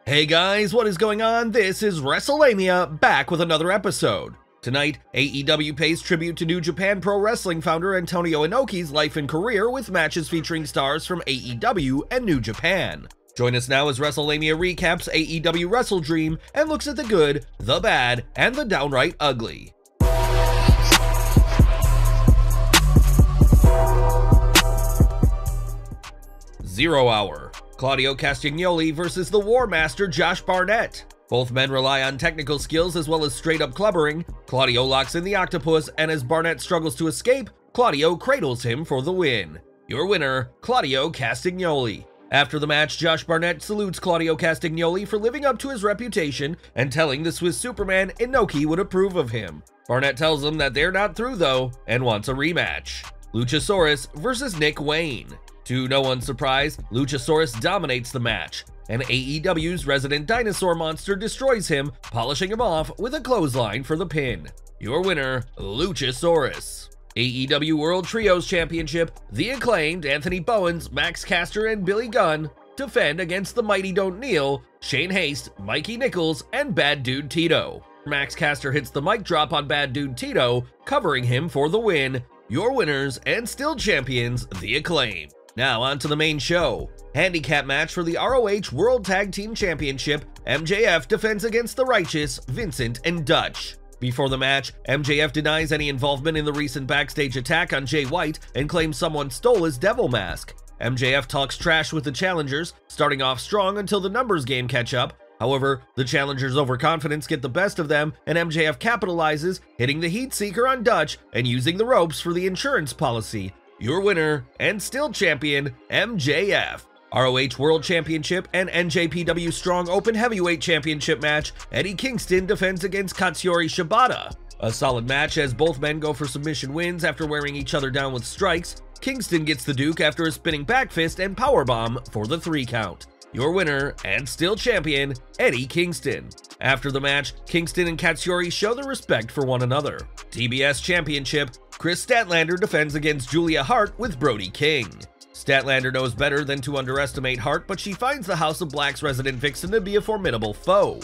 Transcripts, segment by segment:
Hey guys, what is going on? This is Wrestlelamia, back with another episode. Tonight, AEW pays tribute to New Japan Pro Wrestling founder Antonio Inoki's life and career with matches featuring stars from AEW and New Japan. Join us now as Wrestlelamia recaps AEW WrestleDream and looks at the good, the bad, and the downright ugly. Zero Hour. Claudio Castagnoli versus the War Master Josh Barnett. Both men rely on technical skills as well as straight-up clubbering. Claudio locks in the octopus, and as Barnett struggles to escape, Claudio cradles him for the win. Your winner, Claudio Castagnoli. After the match, Josh Barnett salutes Claudio Castagnoli for living up to his reputation and telling the Swiss Superman Inoki would approve of him. Barnett tells him that they're not through though, and wants a rematch. Luchasaurus versus Nick Wayne. To no one's surprise, Luchasaurus dominates the match, and AEW's resident dinosaur monster destroys him, polishing him off with a clothesline for the pin. Your winner, Luchasaurus. AEW World Trios Championship, the Acclaimed Anthony Bowens, Max Caster, and Billy Gunn defend against the Mighty Don't Kneel, Shane Haste, Mikey Nichols, and Bad Dude Tito. Max Caster hits the mic drop on Bad Dude Tito, covering him for the win. Your winners and still champions, the Acclaimed. Now on to the main show. Handicap match for the ROH World Tag Team Championship, MJF defends against the Righteous, Vincent and Dutch. Before the match, MJF denies any involvement in the recent backstage attack on Jay White and claims someone stole his devil mask. MJF talks trash with the challengers, starting off strong until the numbers game catch up. However, the challengers' overconfidence get the best of them, and MJF capitalizes, hitting the heat seeker on Dutch and using the ropes for the insurance policy. Your winner and still champion, MJF. ROH World Championship and NJPW Strong Open Heavyweight Championship match, Eddie Kingston defends against Katsuyori Shibata. A solid match as both men go for submission wins after wearing each other down with strikes. Kingston gets the Duke after a spinning back fist and powerbomb for the 3 count. Your winner and still champion, Eddie Kingston. After the match, Kingston and Katsuyori show their respect for one another. TBS Championship, Chris Statlander defends against Julia Hart with Brody King. Statlander knows better than to underestimate Hart, but she finds the House of Black's resident vixen to be a formidable foe.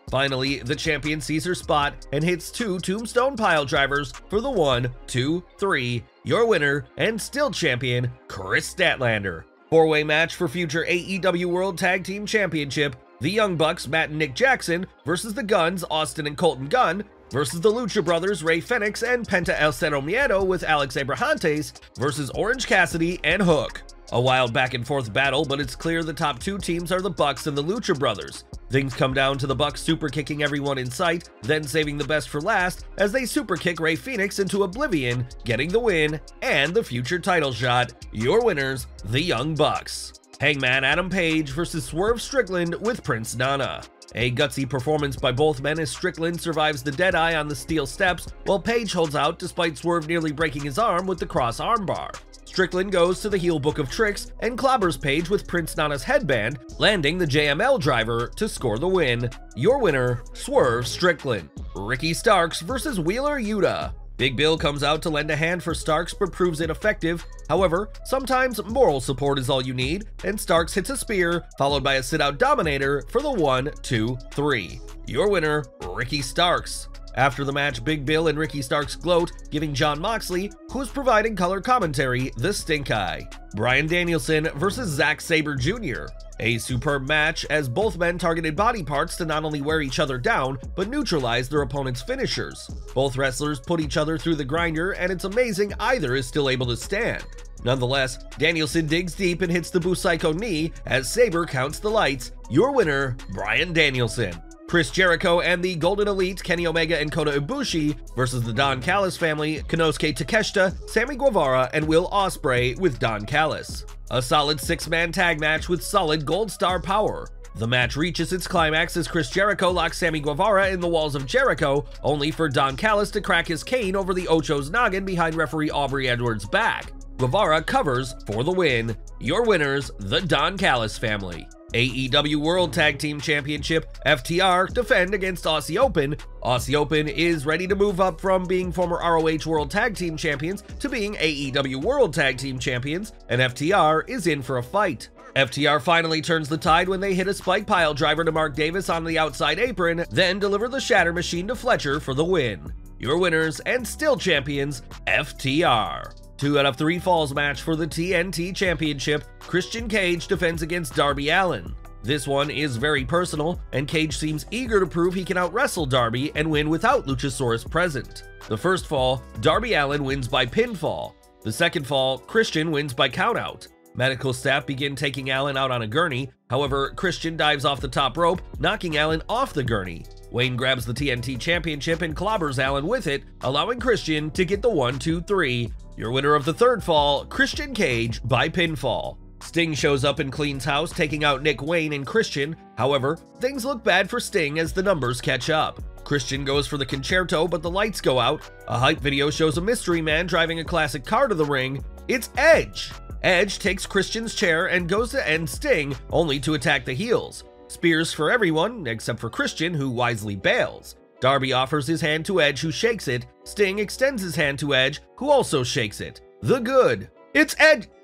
Finally, the champion sees her spot and hits 2 tombstone pile drivers for the 1, 2, 3. Your winner and still champion, Chris Statlander. 4-way match for future AEW World Tag Team Championship, the Young Bucks, Matt and Nick Jackson, versus the Guns, Austin and Colton Gunn, versus the Lucha Brothers, Rey Fenix and Penta El Cero Miedo with Alex Abrahantes, versus Orange Cassidy and Hook. A wild back-and-forth battle, but it's clear the top 2 teams are the Bucks and the Lucha Brothers. Things come down to the Bucks super kicking everyone in sight, then saving the best for last as they super kick Rey Fenix into oblivion, getting the win and the future title shot. Your winners, the Young Bucks. Hangman Adam Page versus Swerve Strickland with Prince Nana. A gutsy performance by both men as Strickland survives the deadeye on the steel steps, while Page holds out despite Swerve nearly breaking his arm with the cross armbar. Strickland goes to the heel book of tricks and clobbers Page with Prince Nana's headband, landing the JML driver to score the win. Your winner, Swerve Strickland. Ricky Starks versus Wheeler Yuta. Big Bill comes out to lend a hand for Starks but proves ineffective. However, sometimes moral support is all you need, and Starks hits a spear, followed by a sit-out dominator for the 1, 2, 3. Your winner, Ricky Starks. After the match, Big Bill and Ricky Starks gloat, giving Jon Moxley, who's providing color commentary, the stink eye. Bryan Danielson versus Zack Sabre Jr. A superb match as both men targeted body parts to not only wear each other down, but neutralize their opponent's finishers. Both wrestlers put each other through the grinder, and it's amazing either is still able to stand. Nonetheless, Danielson digs deep and hits the Busaiku knee as Sabre counts the lights. Your winner, Bryan Danielson. Chris Jericho and the Golden Elite, Kenny Omega and Kota Ibushi versus the Don Callis family, Konosuke Takeshita, Sammy Guevara, and Will Ospreay with Don Callis. A solid 6-man tag match with solid gold star power. The match reaches its climax as Chris Jericho locks Sammy Guevara in the walls of Jericho, only for Don Callis to crack his cane over the Ocho's noggin behind referee Aubrey Edwards' back. Guevara covers for the win. Your winners, the Don Callis family. AEW World Tag Team Championship, FTR defend against Aussie Open. Aussie Open is ready to move up from being former ROH World Tag Team Champions to being AEW World Tag Team Champions, and FTR is in for a fight. FTR finally turns the tide when they hit a spike pile driver to Mark Davis on the outside apron, then deliver the Shatter Machine to Fletcher for the win. Your winners and still champions, FTR. 2 out of 3 falls match for the TNT Championship. Christian Cage defends against Darby Allin. This one is very personal, and Cage seems eager to prove he can out-wrestle Darby and win without Luchasaurus present. The first fall, Darby Allin wins by pinfall. The second fall, Christian wins by countout. Medical staff begin taking Allin out on a gurney, however, Christian dives off the top rope, knocking Allin off the gurney. Wayne grabs the TNT Championship and clobbers Allin with it, allowing Christian to get the 1-2-3. Your winner of the third fall, Christian Cage by pinfall. Sting shows up in Clean's house, taking out Nick Wayne and Christian. However, things look bad for Sting as the numbers catch up. Christian goes for the concerto, but the lights go out. A hype video shows a mystery man driving a classic car to the ring. It's Edge! Edge takes Christian's chair and goes to end Sting, only to attack the heels. Spears for everyone, except for Christian, who wisely bails. Darby offers his hand to Edge, who shakes it. Sting extends his hand to Edge, who also shakes it. The good. It's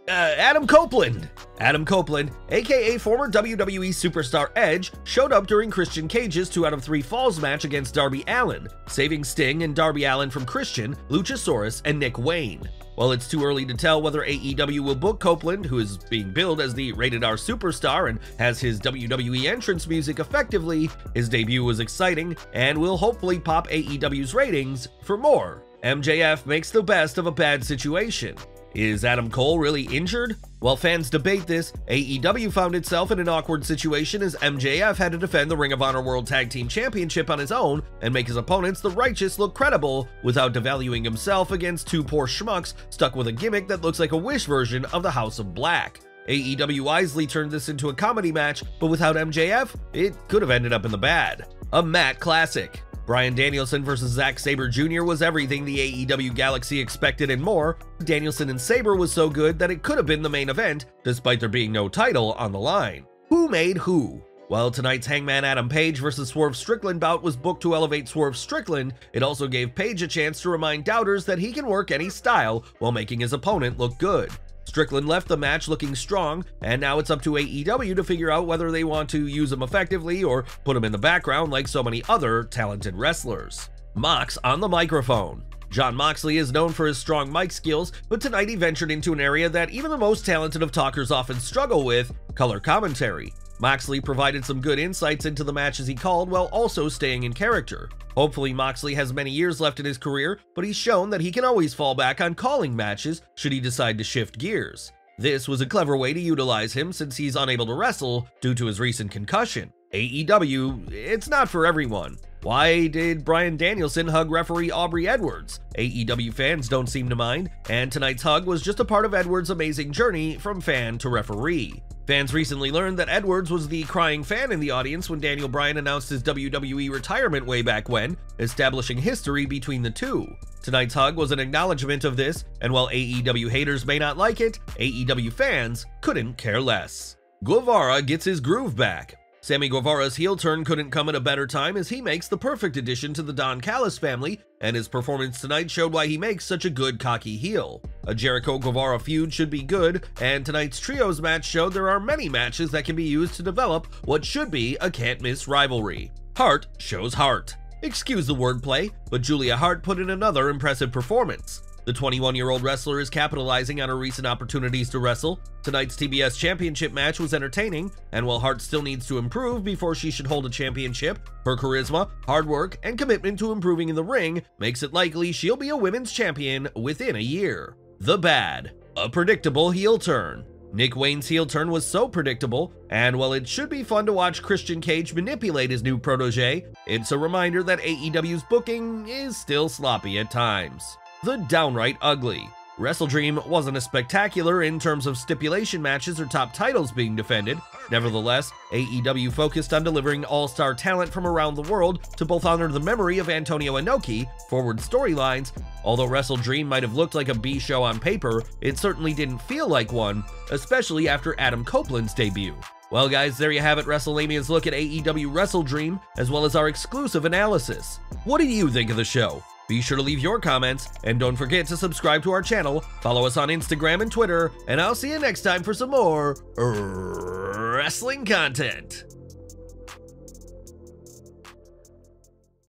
Adam Copeland. Adam Copeland, aka former WWE superstar Edge, showed up during Christian Cage's 2 out of 3 falls match against Darby Allin, saving Sting and Darby Allin from Christian, Luchasaurus, and Nick Wayne. While it's too early to tell whether AEW will book Copeland, who is being billed as the rated R superstar and has his WWE entrance music effectively, his debut was exciting and will hopefully pop AEW's ratings for more. MJF makes the best of a bad situation. Is Adam Cole really injured? While fans debate this, AEW found itself in an awkward situation as MJF had to defend the Ring of Honor World Tag Team Championship on his own and make his opponents, the Righteous, look credible without devaluing himself against 2 poor schmucks stuck with a gimmick that looks like a Wish version of the House of Black. AEW wisely turned this into a comedy match, but without MJF, it could have ended up in the bad. A Matt Classic. Bryan Danielson vs. Zack Sabre Jr. was everything the AEW Galaxy expected and more. Danielson and Sabre was so good that it could have been the main event, despite there being no title on the line. Who made who? While tonight's Hangman Adam Page vs. Swerve Strickland bout was booked to elevate Swerve Strickland, it also gave Page a chance to remind doubters that he can work any style while making his opponent look good. Strickland left the match looking strong, and now it's up to AEW to figure out whether they want to use him effectively or put him in the background like so many other talented wrestlers. Mox on the microphone. Jon Moxley is known for his strong mic skills, but tonight he ventured into an area that even the most talented of talkers often struggle with: color commentary. Moxley provided some good insights into the matches he called while also staying in character. Hopefully Moxley has many years left in his career, but he's shown that he can always fall back on calling matches should he decide to shift gears. This was a clever way to utilize him since he's unable to wrestle due to his recent concussion. AEW, it's not for everyone. Why did Bryan Danielson hug referee Aubrey Edwards? AEW fans don't seem to mind, and tonight's hug was just a part of Edwards' amazing journey from fan to referee. Fans recently learned that Edwards was the crying fan in the audience when Daniel Bryan announced his WWE retirement way back when, establishing history between the two. Tonight's hug was an acknowledgement of this, and while AEW haters may not like it, AEW fans couldn't care less. Guevara gets his groove back. Sammy Guevara's heel turn couldn't come at a better time as he makes the perfect addition to the Don Callis family, and his performance tonight showed why he makes such a good cocky heel. A Jericho-Guevara feud should be good, and tonight's trios match showed there are many matches that can be used to develop what should be a can't-miss rivalry. Heart shows heart. Excuse the wordplay, but Julia Hart put in another impressive performance. The 21-year-old wrestler is capitalizing on her recent opportunities to wrestle. Tonight's TBS Championship match was entertaining, and while Hart still needs to improve before she should hold a championship, her charisma, hard work, and commitment to improving in the ring makes it likely she'll be a women's champion within a year. The bad. A predictable heel turn. Nick Wayne's heel turn was so predictable, and while it should be fun to watch Christian Cage manipulate his new protege, it's a reminder that AEW's booking is still sloppy at times. The downright ugly. WrestleDream wasn't as spectacular in terms of stipulation matches or top titles being defended. Nevertheless, AEW focused on delivering all-star talent from around the world to both honor the memory of Antonio Inoki, forward storylines. Although WrestleDream might have looked like a B show on paper, it certainly didn't feel like one, especially after Adam Copeland's debut. Well guys, there you have it, Wrestlalamia's look at AEW WrestleDream, as well as our exclusive analysis. What do you think of the show? Be sure to leave your comments, and don't forget to subscribe to our channel, follow us on Instagram and Twitter, and I'll see you next time for some more wrestling content.